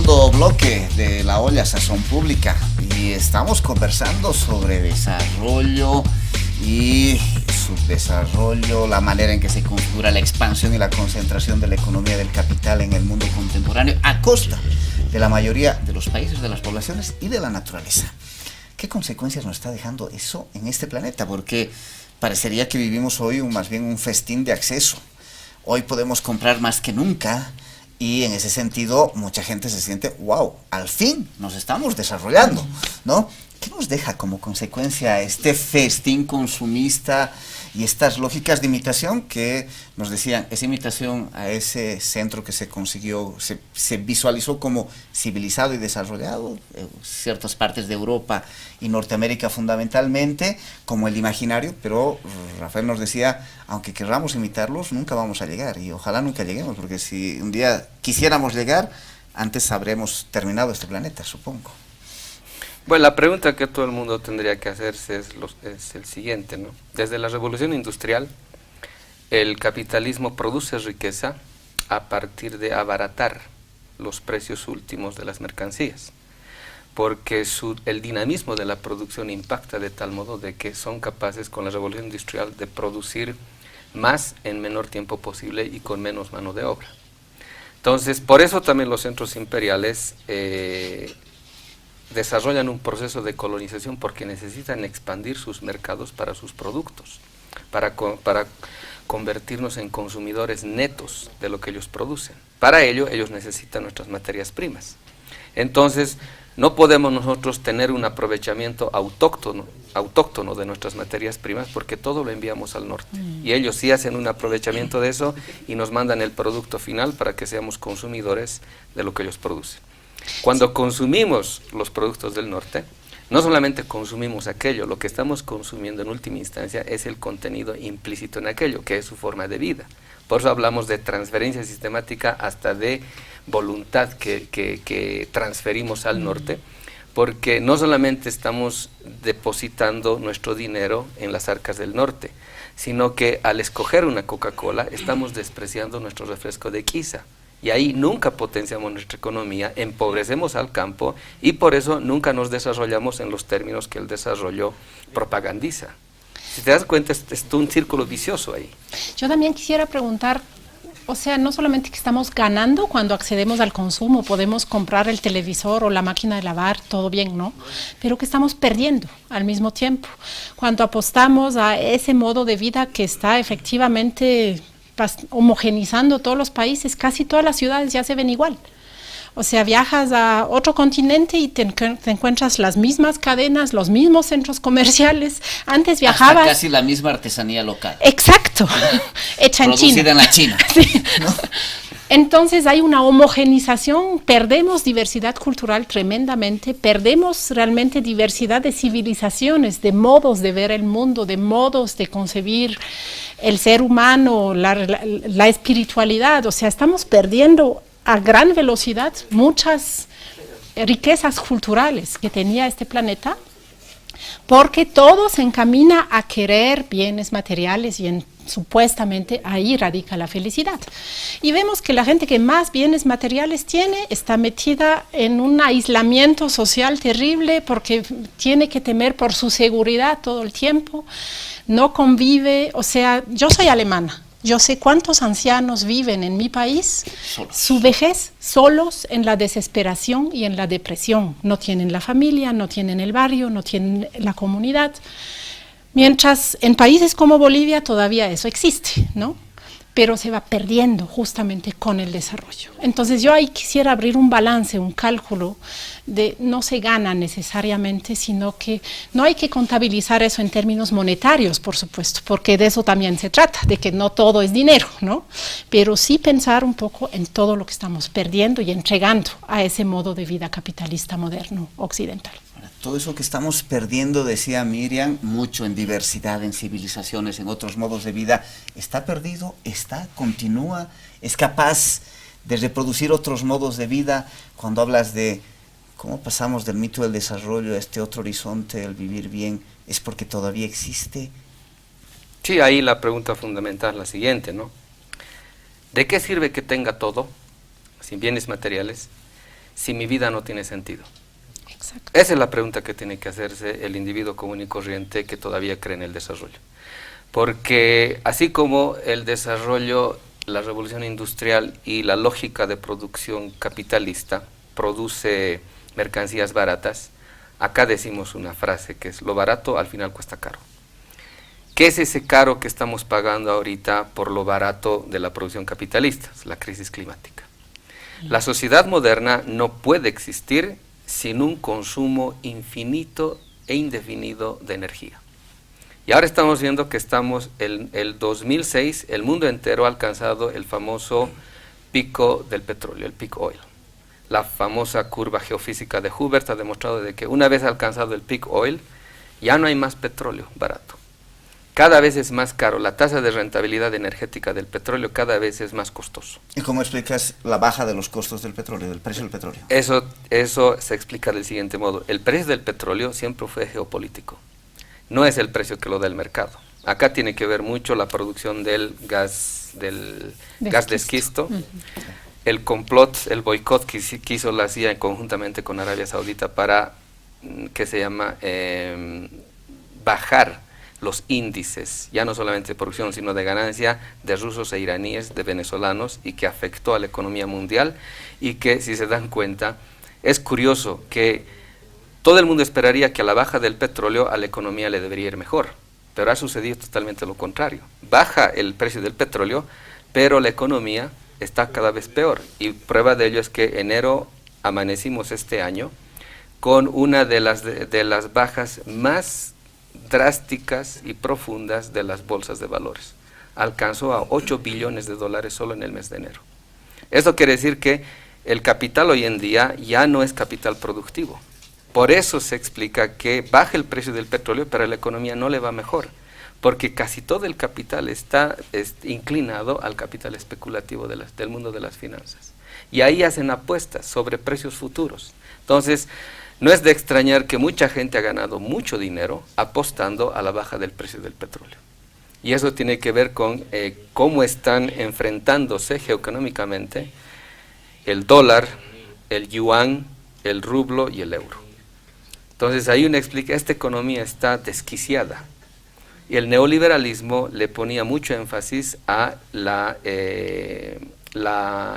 segundo bloque de La Olla Sazón Pública y estamos conversando sobre desarrollo y subdesarrollo, la manera en que se configura la expansión y la concentración de la economía del capital en el mundo contemporáneo a costa de la mayoría de los países, de las poblaciones y de la naturaleza. ¿Qué consecuencias nos está dejando eso en este planeta? Porque parecería que vivimos hoy más bien un festín de acceso. Hoy podemos comprar más que nunca y en ese sentido mucha gente se siente, wow, al fin nos estamos desarrollando, ¿no? ¿Qué nos deja como consecuencia este festín consumista y estas lógicas de imitación que nos decían, esa imitación a ese centro que se consiguió, se visualizó como civilizado y desarrollado, ciertas partes de Europa y Norteamérica fundamentalmente, como el imaginario, pero Rafael nos decía, aunque querramos imitarlos, nunca vamos a llegar, y ojalá nunca lleguemos, porque si un día quisiéramos llegar, antes habremos terminado este planeta, supongo. Bueno, la pregunta que todo el mundo tendría que hacerse es el siguiente, ¿no? Desde la revolución industrial, el capitalismo produce riqueza a partir de abaratar los precios últimos de las mercancías, porque el dinamismo de la producción impacta de tal modo de que son capaces con la revolución industrial de producir más en menor tiempo posible y con menos mano de obra. Entonces, por eso también los centros imperiales desarrollan un proceso de colonización porque necesitan expandir sus mercados para sus productos, para convertirnos en consumidores netos de lo que ellos producen. Para ello, ellos necesitan nuestras materias primas. Entonces, no podemos nosotros tener un aprovechamiento autóctono de nuestras materias primas porque todo lo enviamos al norte. Y ellos sí hacen un aprovechamiento de eso y nos mandan el producto final para que seamos consumidores de lo que ellos producen. Cuando consumimos los productos del norte, no solamente consumimos aquello, lo que estamos consumiendo en última instancia es el contenido implícito en aquello, que es su forma de vida. Por eso hablamos de transferencia sistemática hasta de voluntad que transferimos al norte, porque no solamente estamos depositando nuestro dinero en las arcas del norte, sino que al escoger una Coca-Cola estamos despreciando nuestro refresco de Quiza. Y ahí nunca potenciamos nuestra economía, empobrecemos al campo y por eso nunca nos desarrollamos en los términos que el desarrollo propagandiza. Si te das cuenta, es un círculo vicioso ahí. Yo también quisiera preguntar, o sea, no solamente que estamos ganando cuando accedemos al consumo, podemos comprar el televisor o la máquina de lavar, todo bien, ¿no? Pero que estamos perdiendo al mismo tiempo. Cuando apostamos a ese modo de vida que está efectivamente homogenizando todos los países, casi todas las ciudades ya se ven igual. O sea, viajas a otro continente y te encuentras las mismas cadenas, los mismos centros comerciales. Antes viajabas... Hasta casi la misma artesanía local. Exacto, hecha en China. Producida en la China. Sí. ¿No? Entonces hay una homogenización, perdemos diversidad cultural tremendamente, perdemos realmente diversidad de civilizaciones, de modos de ver el mundo, de modos de concebir el ser humano, la espiritualidad. O sea, estamos perdiendo a gran velocidad muchas riquezas culturales que tenía este planeta, porque todo se encamina a querer bienes materiales y supuestamente ahí radica la felicidad. Y vemos que la gente que más bienes materiales tiene está metida en un aislamiento social terrible porque tiene que temer por su seguridad todo el tiempo, no convive. O sea, yo soy alemana. Yo sé cuántos ancianos viven en mi país, su vejez, solos en la desesperación y en la depresión. No tienen la familia, no tienen el barrio, no tienen la comunidad. Mientras en países como Bolivia todavía eso existe, ¿no? Pero se va perdiendo justamente con el desarrollo. Entonces yo ahí quisiera abrir un balance, un cálculo de no se gana necesariamente, sino que no hay que contabilizar eso en términos monetarios, por supuesto, porque de eso también se trata, de que no todo es dinero, ¿no? Pero sí pensar un poco en todo lo que estamos perdiendo y entregando a ese modo de vida capitalista moderno occidental. Todo eso que estamos perdiendo, decía Miriam, mucho en diversidad, en civilizaciones, en otros modos de vida, ¿está perdido? ¿Está? ¿Continúa? ¿Es capaz de reproducir otros modos de vida? Cuando hablas de cómo pasamos del mito del desarrollo a este otro horizonte, el vivir bien, ¿es porque todavía existe? Sí, ahí la pregunta fundamental es la siguiente, ¿no? ¿De qué sirve que tenga todo, sin bienes materiales, si mi vida no tiene sentido? Exacto. Esa es la pregunta que tiene que hacerse el individuo común y corriente que todavía cree en el desarrollo. Porque así como el desarrollo, la revolución industrial y la lógica de producción capitalista produce mercancías baratas, acá decimos una frase que es: lo barato al final cuesta caro. ¿Qué es ese caro que estamos pagando ahorita por lo barato de la producción capitalista? Es la crisis climática. La sociedad moderna no puede existir sin un consumo infinito e indefinido de energía. Y ahora estamos viendo que estamos, el 2006, el mundo entero ha alcanzado el famoso pico del petróleo, el peak oil. La famosa curva geofísica de Hubert ha demostrado de que una vez alcanzado el peak oil, ya no hay más petróleo barato. Cada vez es más caro, la tasa de rentabilidad energética del petróleo cada vez es más costoso. ¿Y cómo explicas la baja de los costos del petróleo, del precio del petróleo? Eso se explica del siguiente modo: el precio del petróleo siempre fue geopolítico. No es el precio que lo da el mercado. Acá tiene que ver mucho la producción del gas de esquisto, el complot, el boicot que hizo la CIA conjuntamente con Arabia Saudita para, bajar los índices, ya no solamente de producción, sino de ganancia de rusos e iraníes, de venezolanos, y que afectó a la economía mundial, y que, si se dan cuenta, es curioso que todo el mundo esperaría que a la baja del petróleo a la economía le debería ir mejor, pero ha sucedido totalmente lo contrario. Baja el precio del petróleo, pero la economía está cada vez peor, y prueba de ello es que enero amanecimos este año con una de las bajas más drásticas y profundas de las bolsas de valores. Alcanzó a 8 billones de dólares solo en el mes de enero. Esto quiere decir que el capital hoy en día ya no es capital productivo. Por eso se explica que baja el precio del petróleo, pero a la economía no le va mejor, porque casi todo el capital está inclinado al capital especulativo del mundo de las finanzas. Y ahí hacen apuestas sobre precios futuros. Entonces, no es de extrañar que mucha gente ha ganado mucho dinero apostando a la baja del precio del petróleo. Y eso tiene que ver con cómo están enfrentándose geoeconómicamente el dólar, el yuan, el rublo y el euro. Entonces ahí uno explica, esta economía está desquiciada. Y el neoliberalismo le ponía mucho énfasis a la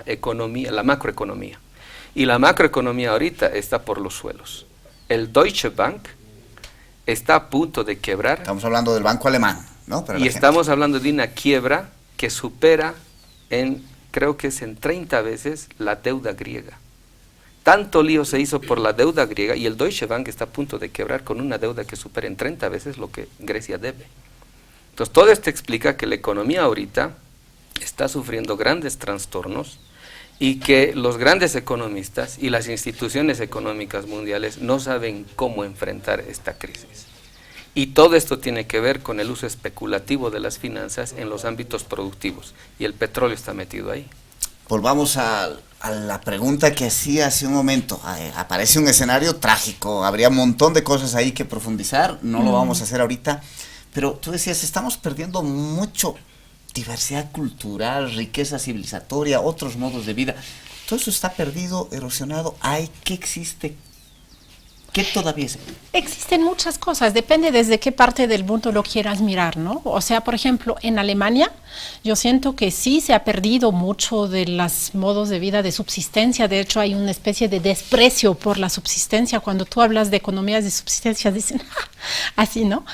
economía, la macroeconomía. Y la macroeconomía ahorita está por los suelos. El Deutsche Bank está a punto de quebrar. Estamos hablando del banco alemán, ¿no? Y estamos hablando de una quiebra que supera creo que es en 30 veces la deuda griega. Tanto lío se hizo por la deuda griega, y el Deutsche Bank está a punto de quebrar con una deuda que supera en 30 veces lo que Grecia debe. Entonces todo esto explica que la economía ahorita está sufriendo grandes trastornos, y que los grandes economistas y las instituciones económicas mundiales no saben cómo enfrentar esta crisis. Y todo esto tiene que ver con el uso especulativo de las finanzas en los ámbitos productivos, y el petróleo está metido ahí. Volvamos a la pregunta que hacía hace un momento. Aparece un escenario trágico, habría un montón de cosas ahí que profundizar, no lo vamos a hacer ahorita, pero tú decías, estamos perdiendo mucho diversidad cultural, riqueza civilizatoria, otros modos de vida. Todo eso está perdido, erosionado. ¿Qué existe? ¿Qué todavía es? Existen muchas cosas, depende desde qué parte del mundo lo quieras mirar, ¿no? O sea, por ejemplo, en Alemania, yo siento que sí se ha perdido mucho de los modos de vida de subsistencia. De hecho, hay una especie de desprecio por la subsistencia. Cuando tú hablas de economías de subsistencia, dicen así, ¿no?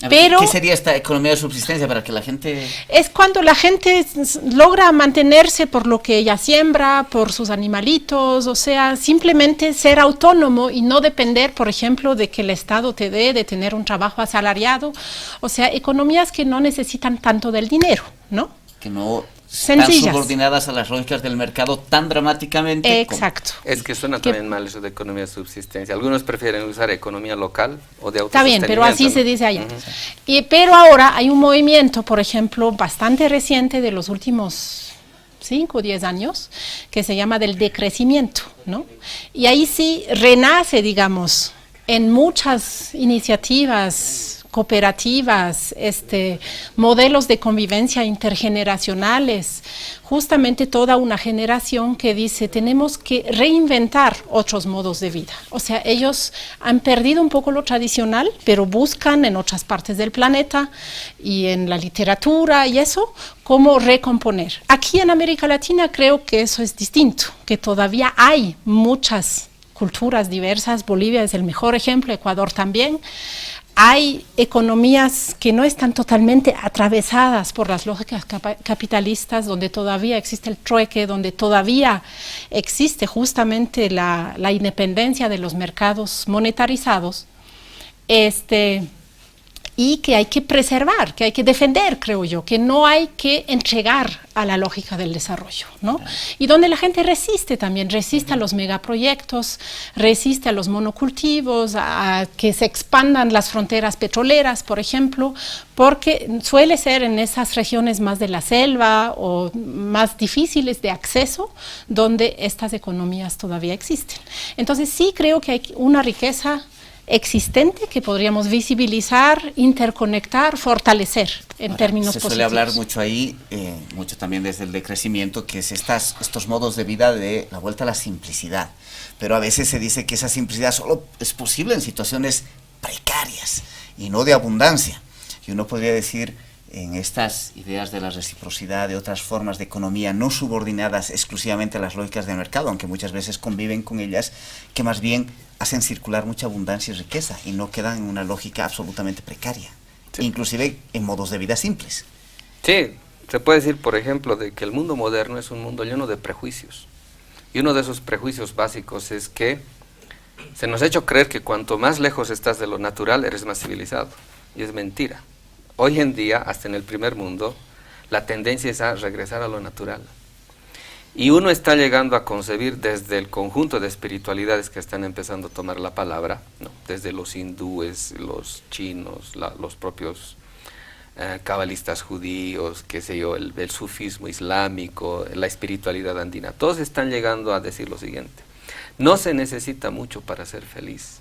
Pero ¿qué sería esta economía de subsistencia para que la gente...? Es cuando la gente logra mantenerse por lo que ella siembra, por sus animalitos, o sea, simplemente ser autónomo y no depender, por ejemplo, de que el Estado te dé, de tener un trabajo asalariado. O sea, economías que no necesitan tanto del dinero, ¿no? Que no sencillas, están subordinadas a las lógicas del mercado tan dramáticamente. Exacto. Es que suena también mal eso de economía de subsistencia. Algunos prefieren usar economía local o de autosostenimiento. Está bien, pero así se dice allá. Pero ahora hay un movimiento, por ejemplo, bastante reciente de los últimos 5 o 10 años, que se llama del decrecimiento, ¿no? Y ahí sí renace, digamos, en muchas iniciativas cooperativas, modelos de convivencia intergeneracionales, justamente toda una generación que dice tenemos que reinventar otros modos de vida. O sea, ellos han perdido un poco lo tradicional, pero buscan en otras partes del planeta y en la literatura y eso, cómo recomponer. Aquí en América Latina creo que eso es distinto, que todavía hay muchas culturas diversas. Bolivia es el mejor ejemplo, Ecuador también. Hay economías que no están totalmente atravesadas por las lógicas capitalistas, donde todavía existe el trueque, donde todavía existe justamente la independencia de los mercados monetarizados, y que hay que preservar, que hay que defender, creo yo, que no hay que entregar a la lógica del desarrollo, ¿no? Y donde la gente resiste también, resiste a los megaproyectos, resiste a los monocultivos, a que se expandan las fronteras petroleras, por ejemplo, porque suele ser en esas regiones más de la selva o más difíciles de acceso donde estas economías todavía existen. Entonces sí creo que hay una riqueza existente que podríamos visibilizar, interconectar, fortalecer en términos positivos. Se suele hablar mucho ahí, mucho también desde el decrecimiento, que es estos modos de vida de la vuelta a la simplicidad. Pero a veces se dice que esa simplicidad solo es posible en situaciones precarias y no de abundancia. Y uno podría decir, en estas ideas de la reciprocidad, de otras formas de economía no subordinadas exclusivamente a las lógicas del mercado, aunque muchas veces conviven con ellas, que más bien hacen circular mucha abundancia y riqueza y no quedan en una lógica absolutamente precaria, sí, inclusive en modos de vida simples. Sí, se puede decir, por ejemplo, de que el mundo moderno es un mundo lleno de prejuicios. Y uno de esos prejuicios básicos es que se nos ha hecho creer que cuanto más lejos estás de lo natural, eres más civilizado. Y es mentira. Hoy en día, hasta en el primer mundo, la tendencia es a regresar a lo natural. Y uno está llegando a concebir desde el conjunto de espiritualidades que están empezando a tomar la palabra, ¿no? Desde los hindúes, los chinos, los propios cabalistas judíos, qué sé yo, el sufismo islámico, la espiritualidad andina. Todos están llegando a decir lo siguiente: no se necesita mucho para ser feliz,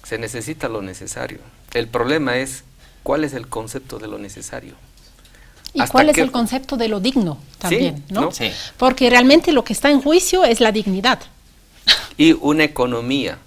se necesita lo necesario. El problema es, ¿cuál es el concepto de lo necesario? ¿Y cuál es el concepto de lo digno también? Sí, ¿no? Sí. Porque realmente lo que está en juicio es la dignidad. Y una economía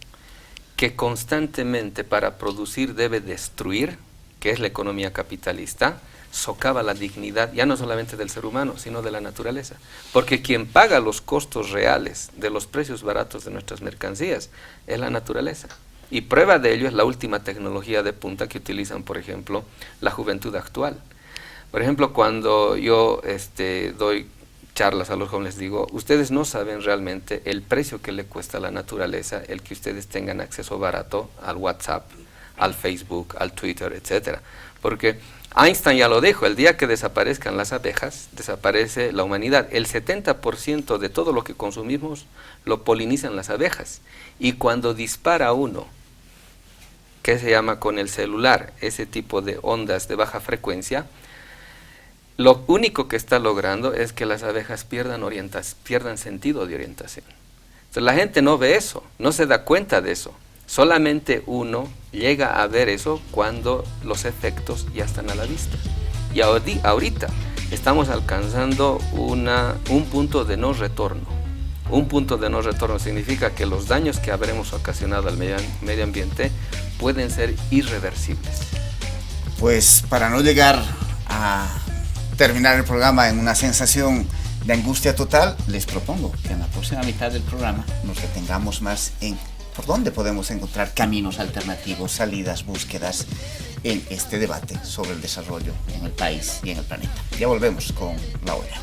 que constantemente para producir debe destruir, que es la economía capitalista, socava la dignidad ya no solamente del ser humano, sino de la naturaleza. Porque quien paga los costos reales de los precios baratos de nuestras mercancías es la naturaleza. Y prueba de ello es la última tecnología de punta que utilizan, por ejemplo, la juventud actual. Por ejemplo, cuando yo doy charlas a los jóvenes, digo, ustedes no saben realmente el precio que le cuesta a la naturaleza el que ustedes tengan acceso barato al WhatsApp, al Facebook, al Twitter, etcétera. Porque Einstein ya lo dijo, el día que desaparezcan las abejas, desaparece la humanidad. El 70% de todo lo que consumimos lo polinizan las abejas. Y cuando dispara uno, que se llama con el celular, ese tipo de ondas de baja frecuencia, lo único que está logrando es que las abejas pierdan sentido de orientación. Entonces la gente no ve eso, no se da cuenta de eso. Solamente uno llega a ver eso cuando los efectos ya están a la vista. Y ahorita estamos alcanzando un punto de no retorno. Un punto de no retorno significa que los daños que habremos ocasionado al medio ambiente pueden ser irreversibles. Pues para no llegar a terminar el programa en una sensación de angustia total, les propongo que en la próxima mitad del programa nos detengamos más en por dónde podemos encontrar caminos alternativos, salidas, búsquedas en este debate sobre el desarrollo en el país y en el planeta. Ya volvemos con La Olla.